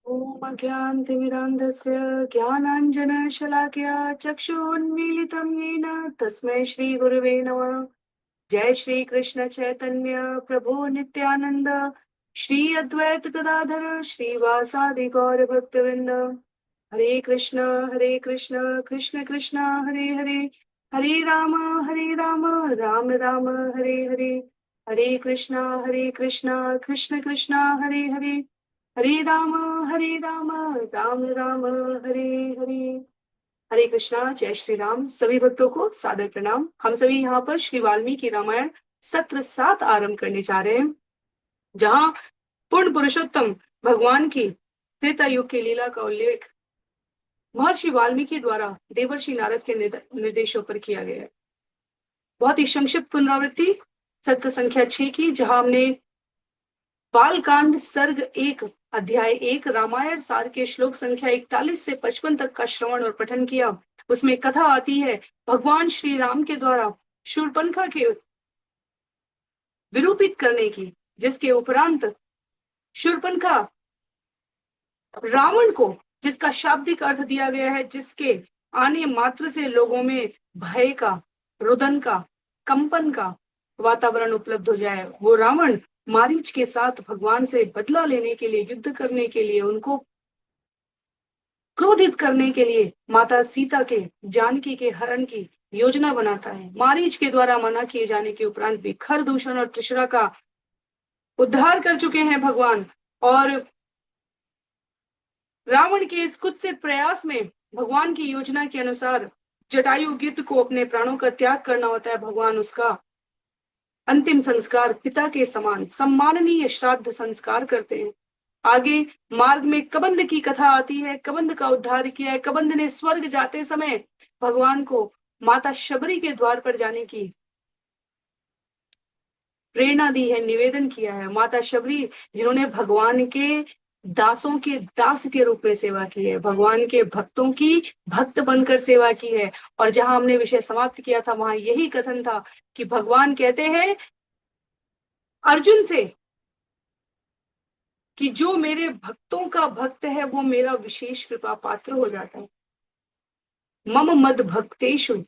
ॐ अज्ञानतिमिरान्धस्य ज्ञानाञ्जनशलाकया चक्षुरुन्मीलितं येन तस्मै श्रीगुरवे नमः। जय श्री कृष्ण चैतन्य प्रभु नित्यानंद श्री अद्वैत गदाधर श्रीवासादि गौर भक्तवृंद। हरे कृष्ण कृष्ण कृष्ण हरे हरे, हरे राम राम राम हरे हरे। हरे कृष्ण कृष्ण कृष्ण हरे हरे, हरे राम राम राम हरे हरे। हरे कृष्णा, जय श्री राम। सभी भक्तों को सादर प्रणाम। हम सभी यहाँ पर श्री वाल्मीकि रामायण सत्र 7 आरंभ करने जा रहे हैं, जहाँ पूर्ण पुरुषोत्तम भगवान की त्रेता युग की लीला का उल्लेख महर्षि वाल्मीकि द्वारा देवर्षि नारद के निर्देशों पर किया गया है। बहुत ही संक्षिप्त पुनरावृत्ति सत्र संख्या 6 की, जहां हमने बालकांड सर्ग 1 अध्याय 1 रामायण सार के श्लोक संख्या 41 से 55 तक का श्रवण और पठन किया। उसमें कथा आती है भगवान श्री राम के द्वारा शूर्पणखा के विरूपित करने की, जिसके उपरांत शूर्पणखा रावण को, जिसका शाब्दिक अर्थ दिया गया है जिसके आने मात्र से लोगों में भय का, रुदन का, कंपन का वातावरण उपलब्ध हो जाए, वो रावण मारीच के साथ भगवान से बदला लेने के लिए, युद्ध करने के लिए, उनको क्रोधित करने के लिए माता सीता के, जानकी के हरण की योजना बनाता है। मारीच के द्वारा मना किए जाने के उपरांत भी खरदूषण और त्रिशरा का उद्धार कर चुके हैं भगवान, और रावण के इस कुत्सित प्रयास में भगवान की योजना के अनुसार जटायु गिद्ध को अपने प्राणों का त्याग करना होता है। भगवान उसका अंतिम संस्कार पिता के समान सम्माननीय श्राद्ध संस्कार करते हैं। आगे मार्ग में कबंध की कथा आती है। कबंध का उद्धार किया है। कबंध ने स्वर्ग जाते समय भगवान को माता शबरी के द्वार पर जाने की प्रेरणा दी है, निवेदन किया है। माता शबरी जिन्होंने भगवान के दासों के दास के रूप में सेवा की है, भगवान के भक्तों की भक्त बनकर सेवा की है। और जहां हमने विषय समाप्त किया था वहां यही कथन था कि भगवान कहते हैं अर्जुन से कि जो मेरे भक्तों का भक्त है वो मेरा विशेष कृपा पात्र हो जाता है। मम मद भक्तेषु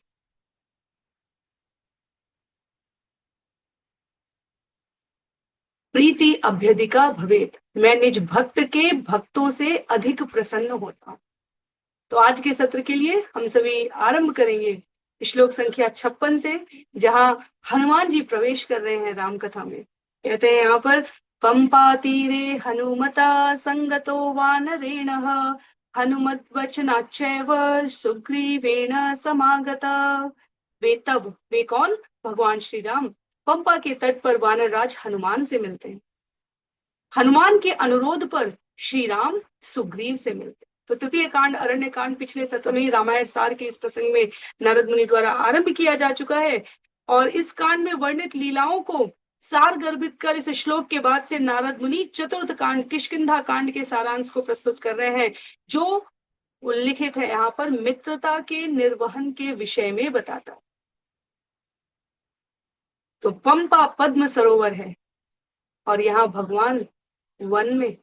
प्रीति अभ्यधिका भवेत, मैं निज भक्त के भक्तों से अधिक प्रसन्न होता हूं। तो आज के सत्र के लिए हम सभी आरंभ करेंगे श्लोक संख्या 56 से, जहां हनुमान जी प्रवेश कर रहे हैं राम कथा में। कहते हैं यहाँ पर, पंपा तीरे हनुमता संगतो वानरेण हनुमत वचनाच्चैव सुग्रीवेण समागता। वे कौन? भगवान श्री राम पंपा के तट पर वानर राज हनुमान से मिलते हैं। हनुमान के अनुरोध पर श्री राम सुग्रीव से मिलते। तो तृतीय कांड अरण्य कांड पिछले सत्र में रामायण सार के इस प्रसंग में नारद मुनि द्वारा आरंभ किया जा चुका है, और इस कांड में वर्णित लीलाओं को सार गर्भित कर इस श्लोक के बाद से नारद मुनि चतुर्थ कांड किष्किंधा कांड के सारांश को प्रस्तुत कर रहे हैं, जो उल्लिखित है यहाँ पर मित्रता के निर्वहन के विषय में बताता है। तो पंपा पद्म सरोवर है, और यहाँ भगवान वन में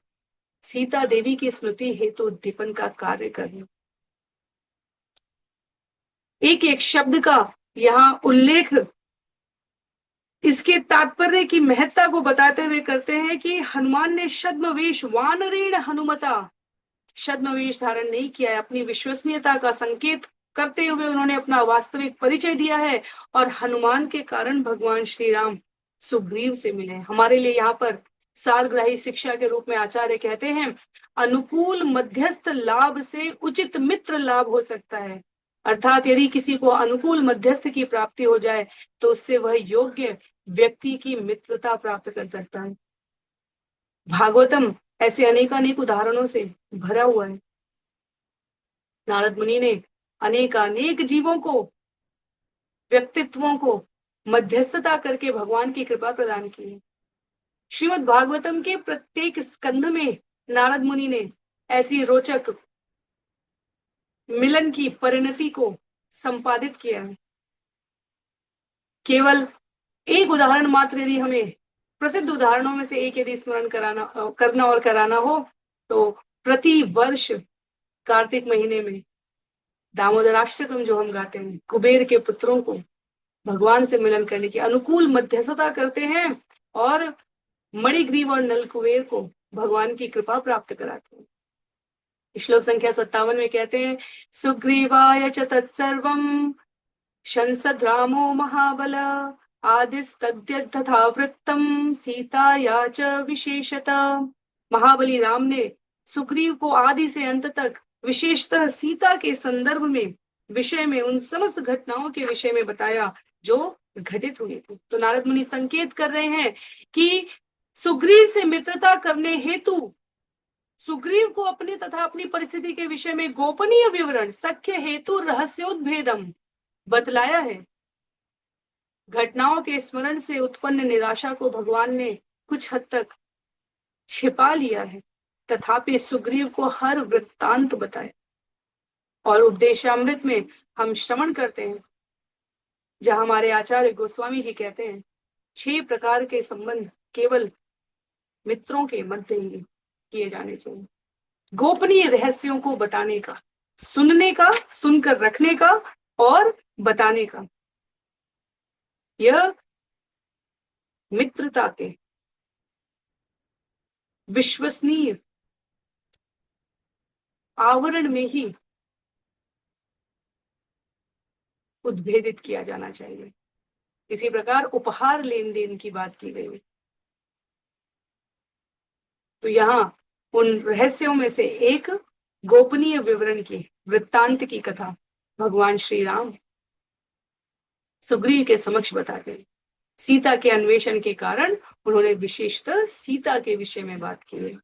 सीता देवी की स्मृति हेतु उद्दीपन का कार्य करना। एक एक शब्द का यहाँ उल्लेख इसके तात्पर्य की महत्ता को बताते हुए करते हैं कि हनुमान ने छद्मवेश वानरेण हनुमता, छद्मवेश धारण नहीं किया है। अपनी विश्वसनीयता का संकेत करते हुए उन्होंने अपना वास्तविक परिचय दिया है, और हनुमान के कारण भगवान श्री राम सुग्रीव से मिले। हमारे लिए यहाँ पर सारग्राही शिक्षा के रूप में आचार्य कहते हैं, अनुकूल मध्यस्थ लाभ से उचित मित्र लाभ हो सकता है। अर्थात यदि किसी को अनुकूल मध्यस्थ की प्राप्ति हो जाए तो उससे वह योग्य व्यक्ति की मित्रता प्राप्त कर सकता है। भागवतम ऐसे अनेकानेक उदाहरणों से भरा हुआ है। नारद मुनि ने अनेकानेक जीवों को, व्यक्तित्वों को मध्यस्थता करके भगवान की कृपा प्रदान की है। श्रीमद् भागवतम के प्रत्येक स्कंध में नारद मुनि ने ऐसी रोचक मिलन की परिणति को संपादित किया है। केवल एक उदाहरण मात्र यदि हमें प्रसिद्ध उदाहरणों में से एक यदि स्मरण करना और कराना हो तो प्रति वर्ष कार्तिक महीने में दामोदराष्टकम जो हम गाते हैं, कुबेर के पुत्रों को भगवान से मिलन करने की अनुकूल मध्यस्थता करते हैं और मणिग्रीव और नलकुबेर को भगवान की कृपा प्राप्त कराते हैं। श्लोक संख्या 57 में कहते हैं, सुग्रीवाय च तत्सर्वम शंसद रामो महाबल आदिस्तद्यथा वृत्तम सीताया च विशेषतः। महाबली राम ने सुग्रीव को आदि से अंत तक विशेषतः सीता के संदर्भ में विषय में उन समस्त घटनाओं के विषय में बताया जो घटित हुई थी। तो नारद मुनि संकेत कर रहे हैं कि सुग्रीव से मित्रता करने हेतु सुग्रीव को अपने तथा अपनी परिस्थिति के विषय में गोपनीय विवरण सख्य हेतु रहस्योद्भेदम बतलाया है। घटनाओं के स्मरण से उत्पन्न निराशा को भगवान ने कुछ हद तक छिपा लिया है, तथापि सुग्रीव को हर वृत्तांत बताया। और उपदेशामृत में हम श्रवण करते हैं जहां हमारे आचार्य गोस्वामी जी कहते हैं 6 प्रकार के संबंध केवल मित्रों के मध्य ही किए जाने चाहिए। गोपनीय रहस्यों को बताने का, सुनने का, सुनकर रखने का और बताने का, यह मित्रता के विश्वसनीय आवरण में ही उद्भेदित किया जाना चाहिए। इसी प्रकार उपहार लेन देन की बात की गई है। तो यहाँ उन रहस्यों में से एक गोपनीय विवरण की वृत्तांत की कथा भगवान श्री राम सुग्रीव के समक्ष बताते हैं। सीता के अन्वेषण के कारण उन्होंने विशेषतः सीता के विषय में बात की है।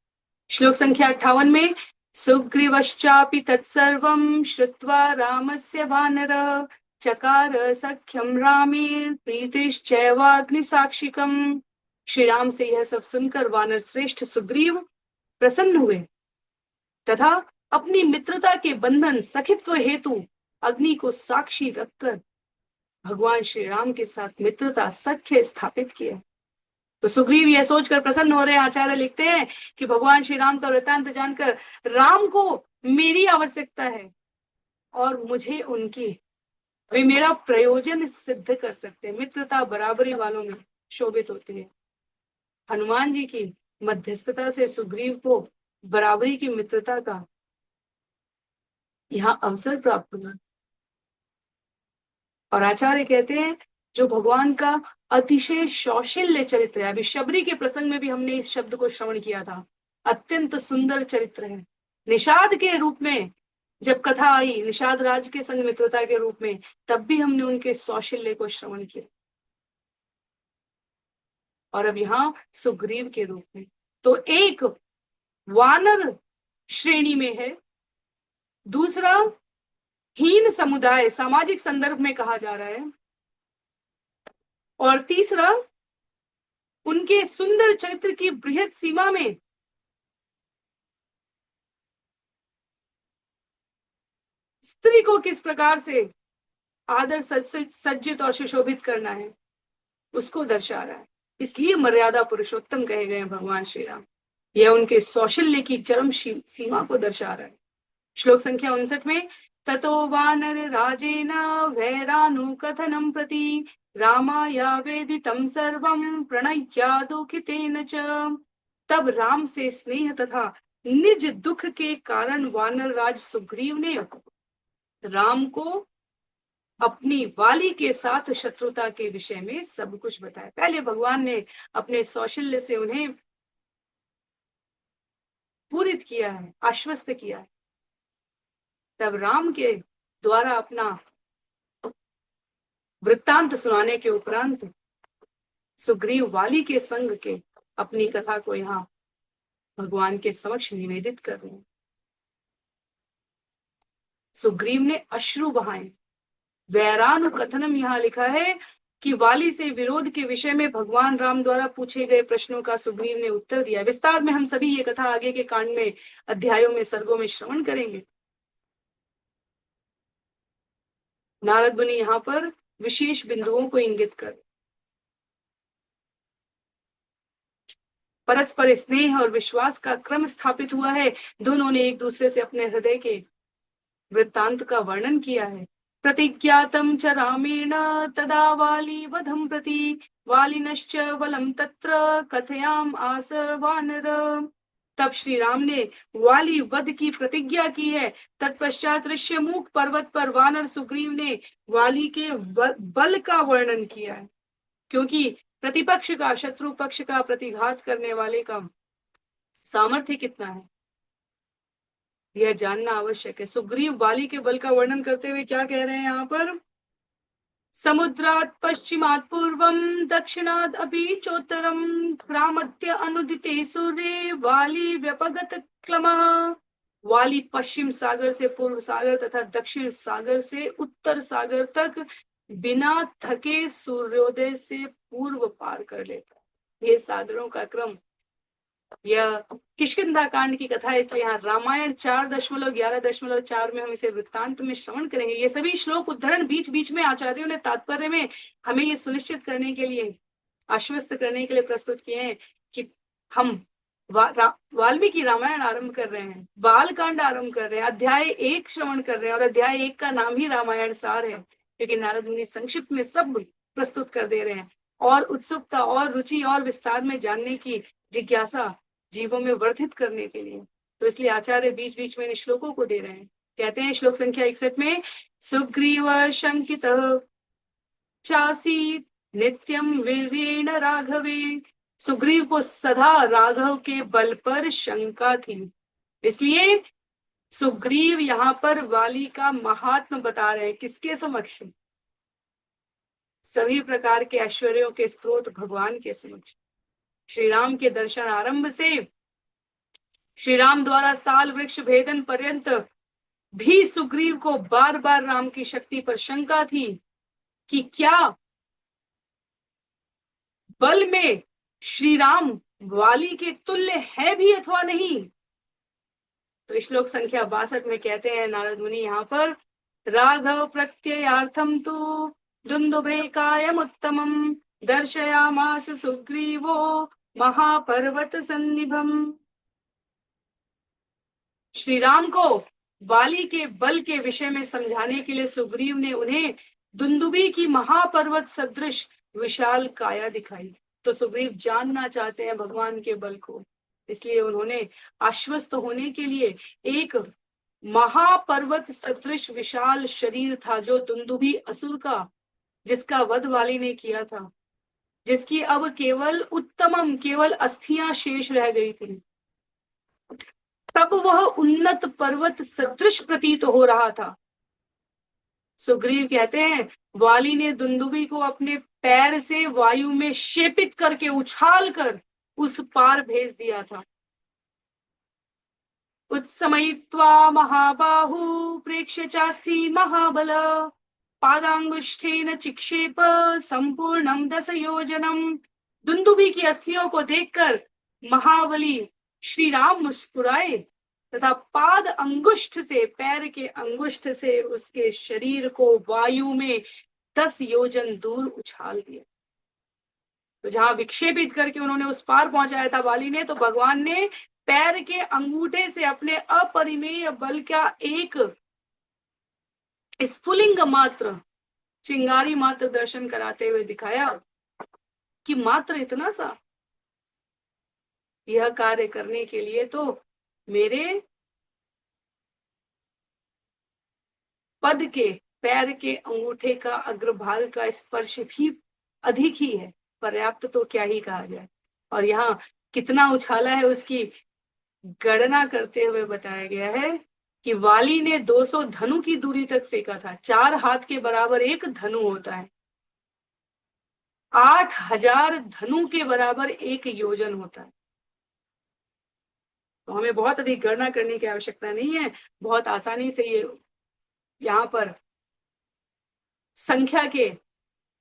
श्लोक संख्या 58 में सुग्रीवश्चापि तत्सर्वं श्रुत्वा रामस्य वानर चकार सख्यम रामेण प्रीतिश्चैवाग्निसाक्षिकम्। श्री राम से यह सब सुनकर वानर श्रेष्ठ सुग्रीव प्रसन्न हुए तथा अपनी मित्रता के बंधन सखित्व हेतु अग्नि को साक्षी रखकर भगवान श्री राम के साथ मित्रता सख्य स्थापित किया। तो सुग्रीव यह सोचकर प्रसन्न हो रहे हैं, आचार्य लिखते हैं कि भगवान श्री राम का वृत्तांत जानकर राम को मेरी आवश्यकता है और मुझे उनकी, वे मेरा प्रयोजन सिद्ध कर सकते हैं। मित्रता बराबरी वालों में शोभित होती है। हनुमान जी की मध्यस्थता से सुग्रीव को बराबरी की मित्रता का यहाँ अवसर प्राप्त हुआ। और आचार्य कहते हैं जो भगवान का अतिशय सौशील्य चरित्र है, अभी शबरी के प्रसंग में भी हमने इस शब्द को श्रवण किया था, अत्यंत सुंदर चरित्र है। निषाद के रूप में जब कथा आई, निषाद राज के संग मित्रता के रूप में, तब भी हमने उनके सौशील्य को श्रवण किया। और अब यहाँ सुग्रीव के रूप में, तो एक वानर श्रेणी में है, दूसरा हीन समुदाय सामाजिक संदर्भ में कहा जा रहा है, और तीसरा उनके सुंदर चरित्र की बृहद सीमा में स्त्री को किस प्रकार से आदर सज्जित और सुशोभित करना है उसको दर्शा रहा है। इसलिए मर्यादा पुरुषोत्तम कहे गए भगवान श्री राम। यह उनके कौशल्य की चरम सीमा को दर्शा रहा है। श्लोक संख्या 59 में ततो वानर राजेन वैरानु कथनम प्रति रामाया वेदितम सर्वं प्रणय्यादोखितेन च। तब राम से स्नेह तथा निज दुख के कारण वानर राज सुग्रीव ने राम को अपनी वाली के साथ शत्रुता के विषय में सब कुछ बताया। पहले भगवान ने अपने कौशल्य से उन्हें पूरित किया है, आश्वस्त किया है। तब राम के द्वारा अपना वृत्तांत सुनाने के उपरांत सुग्रीव वाली के संग के अपनी कथा को यहाँ भगवान के समक्ष निवेदित कर रहे हैं। सुग्रीव ने अश्रु बहाए। वैरानु कथनम यहाँ लिखा है कि वाली से विरोध के विषय में भगवान राम द्वारा पूछे गए प्रश्नों का सुग्रीव ने उत्तर दिया। विस्तार में हम सभी ये कथा आगे के कांड में, अध्यायों में, सर्गों में श्रवण करेंगे। नारद मुनि यहाँ पर विशेष बिंदुओं को इंगित कर परस्पर स्नेह और विश्वास का क्रम स्थापित हुआ है। दोनों ने एक दूसरे से अपने हृदय के वृत्तांत का वर्णन किया है। प्रतिज्ञातम च रामेण तदा वाली वधम प्रति वालिनश्च बलम तत्र कथयाम आस वानर। तब श्री राम ने वाली वध की प्रतिज्ञा की है। तत्पश्चात ऋष्यमुख पर्वत पर वानर सुग्रीव ने वाली के बल का वर्णन किया है, क्योंकि प्रतिपक्ष का, शत्रु पक्ष का प्रतिघात करने वाले का सामर्थ्य कितना है यह जानना आवश्यक है। सुग्रीव वाली के बल का वर्णन करते हुए क्या कह रहे हैं यहाँ पर? समुद्रात् पश्चिमात् पूर्वम दक्षिणात् अपि चोत्तरम ग्रामद्य अनुदिते सूर्ये वाली व्यपगत क्लमः। वाली पश्चिम सागर से पूर्व सागर तथा दक्षिण सागर से उत्तर सागर तक बिना थके सूर्योदय से पूर्व पार कर लेता। ये सागरों का क्रम, यह किष्किंधा कांड की कथा है, इसलिए यहाँ रामायण 4.11.4 में हम इसे वृत्तांत में श्रवण करेंगे। ये सभी श्लोक उद्धरण बीच बीच में आचार्यों ने तात्पर्य में हमें ये सुनिश्चित करने के लिए, आश्वस्त करने के लिए प्रस्तुत किए हैं कि हम वाल्मीकि रामायण आरंभ कर रहे हैं, बाल कांड आरंभ कर रहे हैं, अध्याय 1 श्रवण कर रहे हैं, और अध्याय 1 का नाम ही रामायण सार है, क्योंकि नारद मुनि संक्षिप्त में सब प्रस्तुत कर दे रहे हैं। और उत्सुकता और रुचि और विस्तार में जानने की जिज्ञासा जीवों में वर्धित करने के लिए, तो इसलिए आचार्य बीच बीच में इन श्लोकों को दे रहे हैं। कहते हैं श्लोक संख्या 61 में, सुग्रीव शंकित चासीत नित्यम वीरेण राघवे। सुग्रीव को सदा राघव के बल पर शंका थी, इसलिए सुग्रीव यहाँ पर वाली का महात्म बता रहे हैं। किसके समक्ष? सभी प्रकार के ऐश्वर्यों के स्रोत भगवान के समक्ष। श्री राम के दर्शन आरंभ से श्री राम द्वारा साल वृक्ष भेदन पर्यंत भी सुग्रीव को बार बार राम की शक्ति पर शंका थी कि क्या बल में श्री राम वाली के तुल्य है भी अथवा नहीं। तो श्लोक संख्या 62 में कहते हैं नारद मुनि यहाँ पर, राघव प्रत्ययार्थम तु दुंदुभे कायमुत्तमं दर्शयामास सुग्रीवो महापर्वत सन्निभम। श्री राम को वाली के बल के विषय में समझाने के लिए सुग्रीव ने उन्हें दुंदुभी की महापर्वत सदृश विशाल काया दिखाई। तो सुग्रीव जानना चाहते हैं भगवान के बल को, इसलिए उन्होंने आश्वस्त होने के लिए एक महापर्वत सदृश विशाल शरीर था जो दुंदुभी असुर का, जिसका वध वाली ने किया था, जिसकी अब केवल उत्तमम, केवल अस्थियां शेष रह गई थी, तब वह उन्नत पर्वत सदृश प्रतीत हो रहा था। सुग्रीव कहते हैं वाली ने दुंदुभी को अपने पैर से वायु में शेपित करके, उछाल कर उस पार भेज दिया था। उत्समयित्वा महाबाहु प्रेक्ष्य चास्ति महाबल पादांगुष्ठेन चिक्षेप संपूर्णम 10 योजनम। दुंदुभी की अस्थियों को देखकर महाबली श्री राम मुस्कुराए तथा पाद अंगुष्ठ से, पैर के अंगुष्ठ से उसके शरीर को वायु में 10 योजन दूर उछाल दिया। तो जहां विक्षेपित करके उन्होंने उस पार पहुंचाया था वाली ने, तो भगवान ने पैर के अंगूठे से अपने अपरिमेय बल का एक स्फुलिंग मात्र, चिंगारी मात्र दर्शन कराते हुए दिखाया कि मात्र इतना सा, यह कार्य करने के लिए तो मेरे पद के, पैर के अंगूठे का अग्रभाग का स्पर्श भी अधिक ही है, पर्याप्त तो क्या ही कहा जाए। और यहाँ कितना उछाला है उसकी गणना करते हुए बताया गया है कि वाली ने 200 धनु की दूरी तक फेंका था। 4 हाथ के बराबर एक धनु होता है, 8000 धनु के बराबर एक योजन होता है। तो हमें बहुत अधिक गणना करने की आवश्यकता नहीं है, बहुत आसानी से ये यहाँ पर संख्या के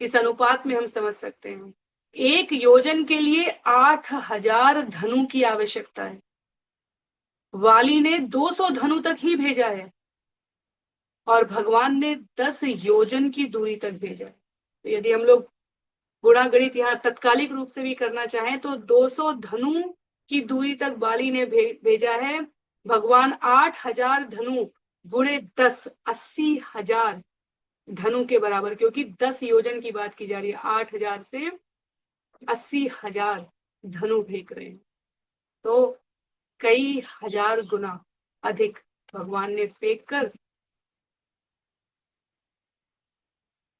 इस अनुपात में हम समझ सकते हैं। एक योजन के लिए 8000 धनु की आवश्यकता है। वाली ने 200 धनु तक ही भेजा है और भगवान ने 10 योजन की दूरी तक भेजा है। तो यदि हम लोग गुणा गणित यहाँ तत्कालिक रूप से भी करना चाहें तो 200 धनु की दूरी तक बाली ने भेजा है। भगवान 8,000 धनु गुणे 10, 80,000 धनु के बराबर, क्योंकि 10 योजन की बात की जा रही है, 8,000 से 80,000 धनु फेंक रहे हैं। तो कई हजार गुना अधिक भगवान ने फेंक कर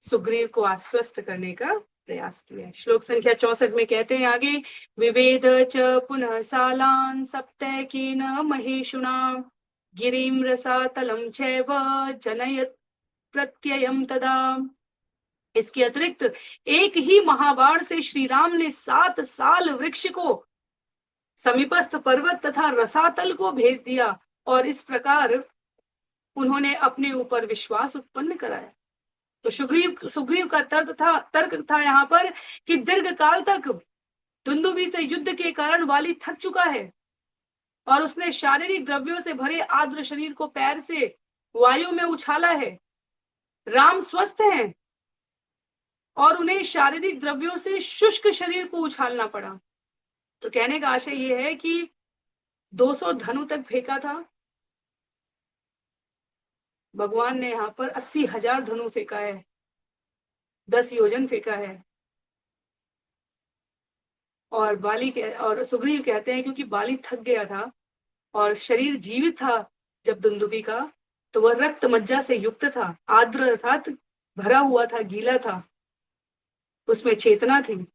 सुग्रीव को आश्वस्त करने का प्रयास किया। श्लोक संख्या 64 में कहते हैं आगे, विवेद च पुनः सालान सप्तैकेन महेशुना गिरिम रसातलम चैव जनयत प्रत्ययम तदा। इसके अतिरिक्त एक ही महाबाण से श्री राम ने 7 साल वृक्ष को, समीपस्थ पर्वत तथा रसातल को भेज दिया, और इस प्रकार उन्होंने अपने ऊपर विश्वास उत्पन्न कराया। तो सुग्रीव का तर्क था यहाँ पर कि दीर्घ काल तक दुंदुभी से युद्ध के कारण वाली थक चुका है और उसने शारीरिक द्रव्यों से भरे आर्द्र शरीर को पैर से वायु में उछाला है। राम स्वस्थ हैं और उन्हें शारीरिक द्रव्यों से शुष्क शरीर को उछालना पड़ा। तो कहने का आशय यह है कि 200 धनु तक फेंका था भगवान ने, यहाँ पर 80,000 धनु फेंका है, 10 योजन फेंका है। और सुग्रीव कहते हैं क्योंकि बाली थक गया था और शरीर जीवित था जब दुंदुभी का, तो वह रक्त मज्जा से युक्त था, आर्द्र अर्थात भरा हुआ था, गीला था, उसमें चेतना थी,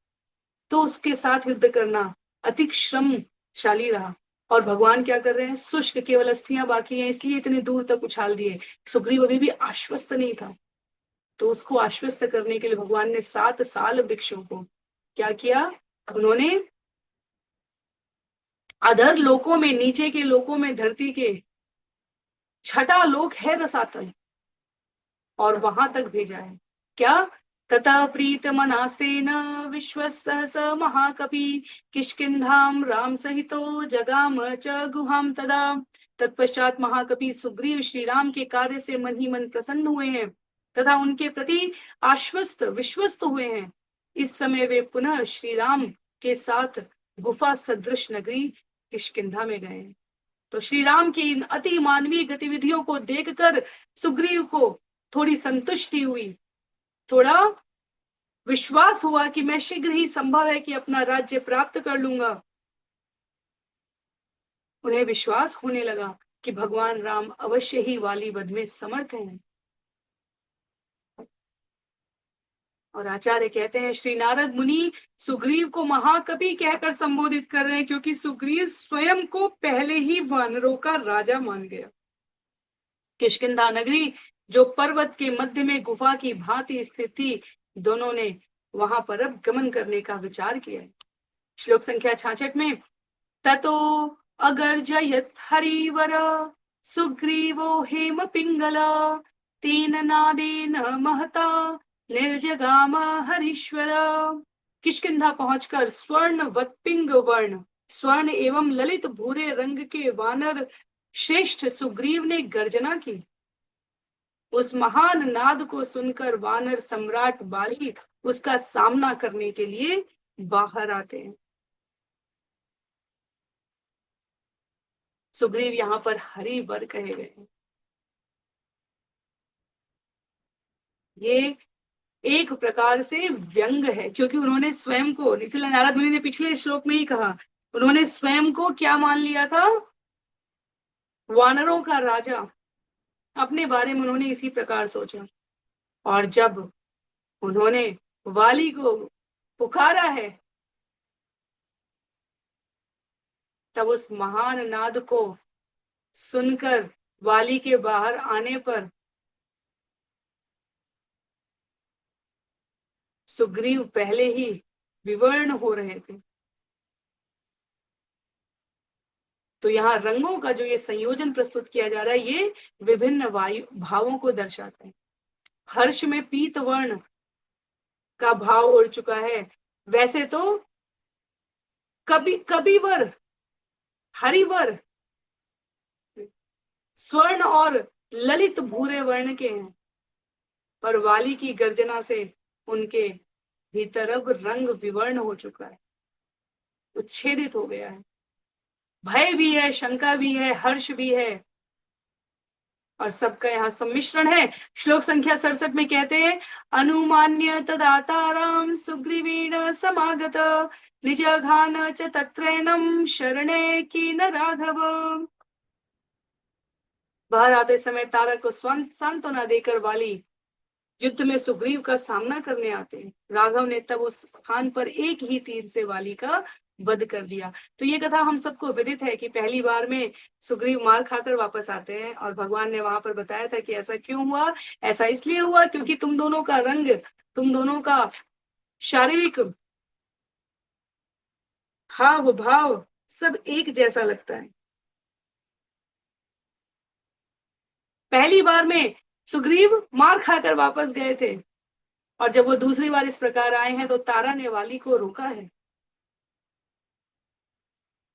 तो उसके साथ युद्ध करना अति श्रमशाली रहा। और भगवान क्या कर रहे हैं, शुष्क केवल अस्थियां बाकी हैं, इसलिए इतने दूर तक उछाल दिए। सुग्रीव अभी भी आश्वस्त नहीं था, तो उसको आश्वस्त करने के लिए भगवान ने 7 साल वृक्षों को क्या किया, उन्होंने अधर लोकों में, नीचे के लोकों में, धरती के 6ठा लोक है रसातल, और वहां तक भेजा है। क्या, तथा प्रीत मनास्तेन विश्वसहस महाकपि किष्किंधाम राम सहितो जगाम च गुहाम तदा। तत्पश्चात महाकपि सुग्रीव श्री राम के कार्य से मन ही मन प्रसन्न हुए हैं तथा उनके प्रति आश्वस्त विश्वस्त हुए हैं। इस समय वे पुनः श्री राम के साथ गुफा सदृश नगरी किष्किंधा में गए। तो श्री राम की इन अति मानवीय गतिविधियों को देखकर सुग्रीव को थोड़ी संतुष्टि हुई, थोड़ा विश्वास हुआ कि मैं शीघ्र ही संभव है कि अपना राज्य प्राप्त कर लूंगा। उन्हें विश्वास होने लगा कि भगवान राम अवश्य ही वाली वध में समर्थ हैं। और आचार्य कहते हैं श्री नारद मुनि सुग्रीव को महाकवि कहकर संबोधित कर रहे हैं, क्योंकि सुग्रीव स्वयं को पहले ही वानरों का राजा मान गया। किष्किंधा नगरी जो पर्वत के मध्य में गुफा की भांति स्थित थी, दोनों ने वहां पर अब गमन करने का विचार किया। श्लोक संख्या 66 में, ततो अगर्जयत हरिवर सुग्रीवो हेम पिंगला तेन नादेन महता निर्जगाम हरीश्वर। किष्किंधा पहुंचकर स्वर्ण वत्पिंग वर्ण, स्वर्ण एवं ललित भूरे रंग के वानर श्रेष्ठ सुग्रीव ने गर्जना की। उस महान नाद को सुनकर वानर सम्राट बाली उसका सामना करने के लिए बाहर आते हैं। सुग्रीव यहाँ पर हरिवर कहे गए हैं। ये एक प्रकार से व्यंग है, क्योंकि उन्होंने स्वयं को, इसलिए नारद मुनि ने पिछले श्लोक में ही कहा, उन्होंने स्वयं को क्या मान लिया था, वानरों का राजा। अपने बारे में उन्होंने इसी प्रकार सोचा, और जब उन्होंने वाली को पुकारा है, तब उस महान नाद को सुनकर वाली के बाहर आने पर सुग्रीव पहले ही विवर्ण हो रहे थे। तो यहाँ रंगों का जो ये संयोजन प्रस्तुत किया जा रहा है, ये विभिन्न वायु भावों को दर्शाता है। हर्ष में पीत वर्ण का भाव उड़ चुका है। वैसे तो कविवर, हरिवर स्वर्ण और ललित भूरे वर्ण के हैं, पर वाली की गर्जना से उनके भीतर अब रंग विवर्ण हो चुका है, उच्छेदित हो गया है। भय भी है, शंका भी है, हर्ष भी है, और सबका यहाँ सम्मिश्रण है। श्लोक संख्या 67 में कहते हैं, अनुमान्य तदाताराम सुग्रीवेण समागत निजघान च तत्रैनम शरणे की न राघव। बाहर आते समय तारक को सांत्वना देकर वाली युद्ध में सुग्रीव का सामना करने आते हैं। राघव ने तब उस स्थान पर एक ही तीर से वाली का वध कर दिया। तो ये कथा हम सबको विदित है कि पहली बार में सुग्रीव मार खाकर वापस आते हैं, और भगवान ने वहां पर बताया था कि ऐसा क्यों हुआ। ऐसा इसलिए हुआ क्योंकि तुम दोनों का रंग, तुम दोनों का शारीरिक हाव भाव सब एक जैसा लगता है। पहली बार में सुग्रीव मार खाकर वापस गए थे, और जब वो दूसरी बार इस प्रकार आए हैं तो तारा ने वाली को रोका है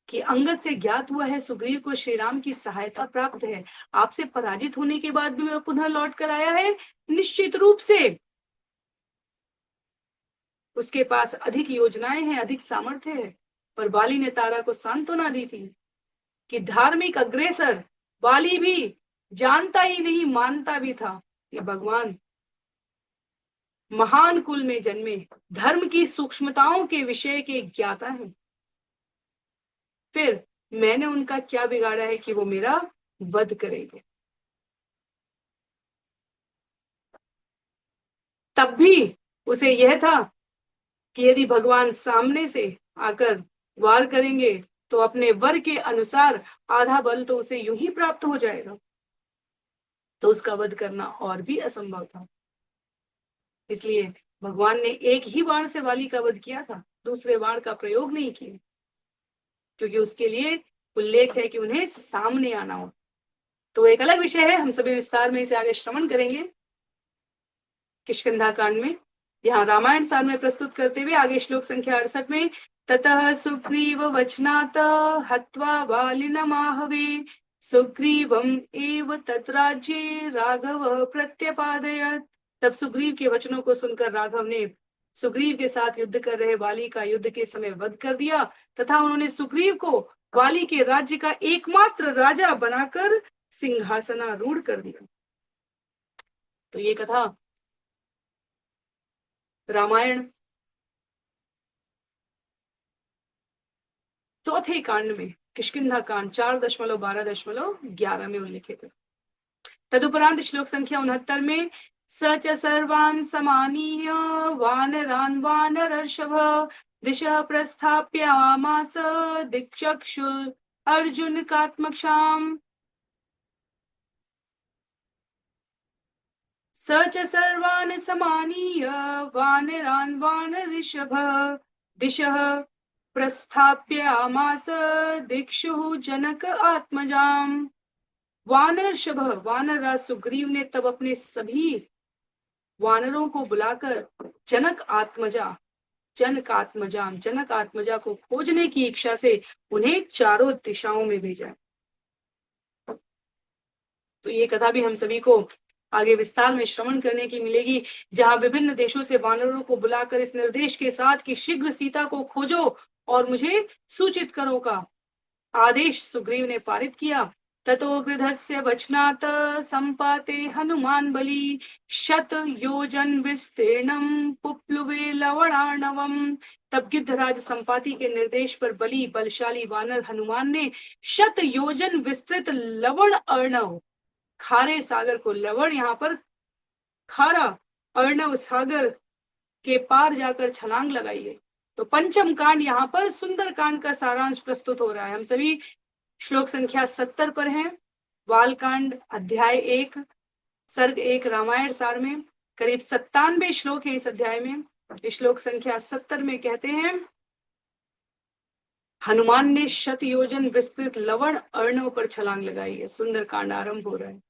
कि अंगद से ज्ञात हुआ है सुग्रीव को श्री राम की सहायता प्राप्त है। आपसे पराजित होने के बाद भी वह पुनः लौट कर आया है, निश्चित रूप से उसके पास अधिक योजनाएं हैं, अधिक सामर्थ्य है। पर बाली ने तारा को सांत्वना दी थी कि धार्मिक अग्रेसर बाली भी जानता ही नहीं, मानता भी था कि भगवान महान कुल में जन्मे, धर्म की सूक्ष्मताओं के विषय के ज्ञाता हैं। फिर मैंने उनका क्या बिगाड़ा है कि वो मेरा वध करेंगे। तब भी उसे यह था कि यदि भगवान सामने से आकर वार करेंगे तो अपने वर के अनुसार आधा बल तो उसे यूं ही प्राप्त हो जाएगा, तो उसका वध करना और भी असंभव था। इसलिए भगवान ने एक ही बाण से वाली का वध किया था, दूसरे बाण का प्रयोग नहीं किया, क्योंकि उसके लिए उल्लेख है कि उन्हें सामने आना हो। तो एक अलग विषय है, हम सभी विस्तार में इसे आगे श्रवण करेंगे किष्किंधा कांड में। यहाँ रामायण सार में प्रस्तुत करते हुए आगे श्लोक संख्या 68 में, ततः सुग्रीव वचनात हत्वा वालिनमाहवे सुग्रीवम एव तत्राज्ये राघव प्रत्यपादयत्। तब सुग्रीव के वचनों को सुनकर राघव ने सुग्रीव के साथ युद्ध कर रहे वाली का युद्ध के समय वध कर दिया, तथा उन्होंने सुग्रीव को वाली के राज्य का एकमात्र राजा बनाकर सिंहासनारूढ़ कर दिया। तो ये कथा रामायण चौथे कांड में किष्किंधा कांड 4.12.11 में उल्लिखित है। तदुपरांत श्लोक संख्या 69 में, स च सर्वान् समानीय वानरान् वानरर्षभ दिशः प्रस्थाप्यामास दिक्चक्षुः अर्जुन कात्मक्षाम्। स च सर्वान् समानीय वानरान् वानरर्षभ दिशः प्रस्थाप्यामास दिक्षु जनक आत्मजाम। वानरर्षभ, वानर सुग्रीव ने तब अपने सभी वानरों को बुलाकर जनक आत्मजा, जनक आत्मजाम, जनक आत्मजा को खोजने की इच्छा से उन्हें चारों दिशाओं में भेजा। तो ये कथा भी हम सभी को आगे विस्तार में श्रवण करने की मिलेगी, जहां विभिन्न देशों से वानरों को बुलाकर इस निर्देश के साथ कि शीघ्र सीता को खोजो और मुझे सूचित करो का आदेश सुग्रीव ने पारित किया। ततो गृधस्य वचनात् संपाते हनुमान बली शत योजन विस्तीर्णम पुप्लुवे लवणार्णवम। तब गिद्धराज संपाति के निर्देश पर बली बलशाली वानर हनुमान ने शत योजन विस्तृत लवण अर्णव, खारे सागर को, लवण यहाँ पर खारा, अर्णव सागर के पार जाकर छलांग लगाई है। तो पंचम कांड यहाँ पर सुंदर कांड का सारांश प्रस्तुत हो रहा है। हम सभी श्लोक संख्या 70 पर हैं। बालकांड अध्याय 1 सर्ग 1 रामायण सार में करीब 97 श्लोक है इस अध्याय में। श्लोक संख्या 70 में कहते हैं, हनुमान ने शत योजन विस्तृत लवण अर्णव पर छलांग लगाई है। सुंदर कांड आरंभ हो रहा है।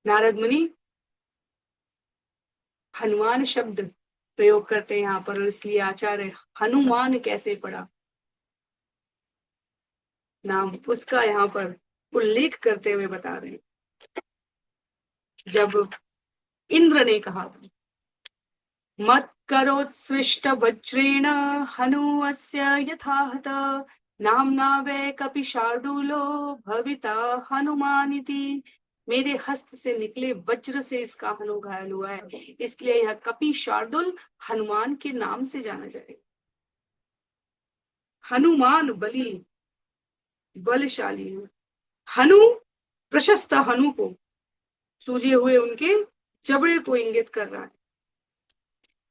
नारद मुनि हनुमान शब्द प्रयोग करते हैं यहाँ पर, और इसलिए आचार्य हनुमान कैसे पड़ा नाम उसका यहाँ पर उल्लेख करते हुए बता रहे हैं। जब इंद्र ने कहा मत करोत्सृष्ट वज्रेण हनु अस्य यथाहत नाम्ना वै कपि शार्दूलो भविता हनुमानिति। मेरे हस्त से निकले वज्र से इसका हनु घायल हुआ है, इसलिए यह कपि शार्दुल हनुमान के नाम से जाना जाए। हनुमान बली बलशाली है। हनु प्रशस्त हनु को सूजे हुए उनके जबड़े को इंगित कर रहा है।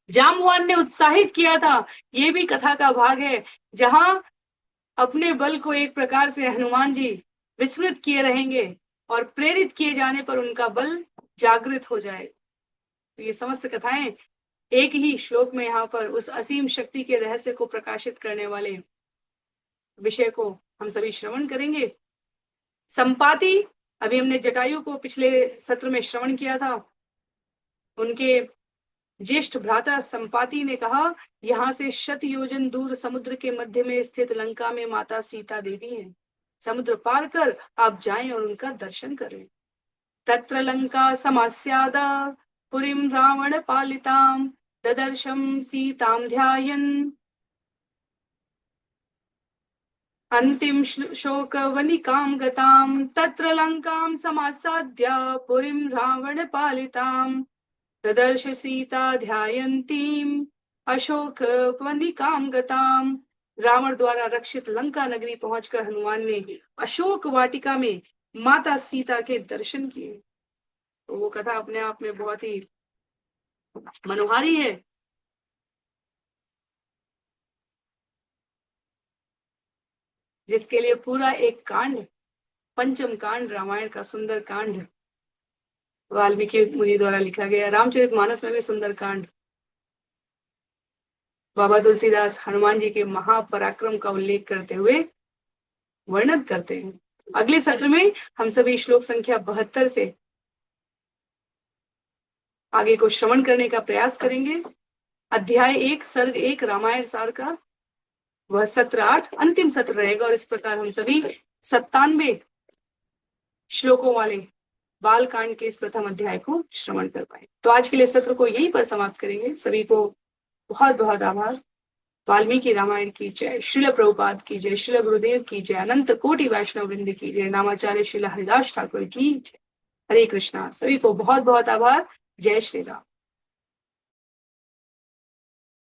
जाम्बवान ने उत्साहित किया था, ये भी कथा का भाग है, जहां अपने बल को एक प्रकार से हनुमान जी विस्मृत किए रहेंगे और प्रेरित किए जाने पर उनका बल जागृत हो जाए। तो ये समस्त कथाएं एक ही श्लोक में यहाँ पर उस असीम शक्ति के रहस्य को प्रकाशित करने वाले विषय को हम सभी श्रवण करेंगे। संपाति, अभी हमने जटायु को पिछले सत्र में श्रवण किया था। उनके ज्येष्ठ भ्राता संपाति ने कहा, यहाँ से शत योजन दूर समुद्र के मध्य में स्थित लंका में माता सीता देवी हैं। समुद्र पार कर आप जाएं और उनका दर्शन करें। तत्र लंका समास्यादा पुरीं रावण पालितां ददर्शं सीतां ध्यायन् अंतिम शोक वनिकां गतां तत्र लंकां समासाद्य पुरीं रावण पालितां ददर्श सीता ध्यायन्तीं अशोक वनिकां गतां। रावण द्वारा रक्षित लंका नगरी पहुंचकर हनुमान ने अशोक वाटिका में माता सीता के दर्शन किए। तो वो कथा अपने आप में बहुत ही मनोहारी है। जिसके लिए पूरा एक कांड, पंचम कांड रामायण का सुंदर कांड वाल्मीकि मुनि द्वारा लिखा गया। रामचरितमानस में भी सुंदर कांड बाबा तुलसीदास हनुमान जी के महापराक्रम का उल्लेख करते हुए वर्णन करते हैं। अगले सत्र में हम सभी श्लोक संख्या 72 से आगे को श्रवण करने का प्रयास करेंगे। अध्याय 1 सर्ग 1 रामायण सार का वह सत्र 8 अंतिम सत्र रहेगा और इस प्रकार हम सभी 97 श्लोकों वाले बाल कांड के इस प्रथम अध्याय को श्रवण कर पाए। तो आज के लिए सत्र को यहीं पर समाप्त करेंगे। सभी को बहुत बहुत आभार। वाल्मीकि रामायण की जय, श्रील प्रभुपाद की जय, श्रील गुरुदेव की जय, अनंत कोटि वैष्णव वृंद की जय, नामाचार्य श्रील हरिदास ठाकुर की जय। हरे कृष्णा। सभी को बहुत बहुत आभार। जय श्री राम।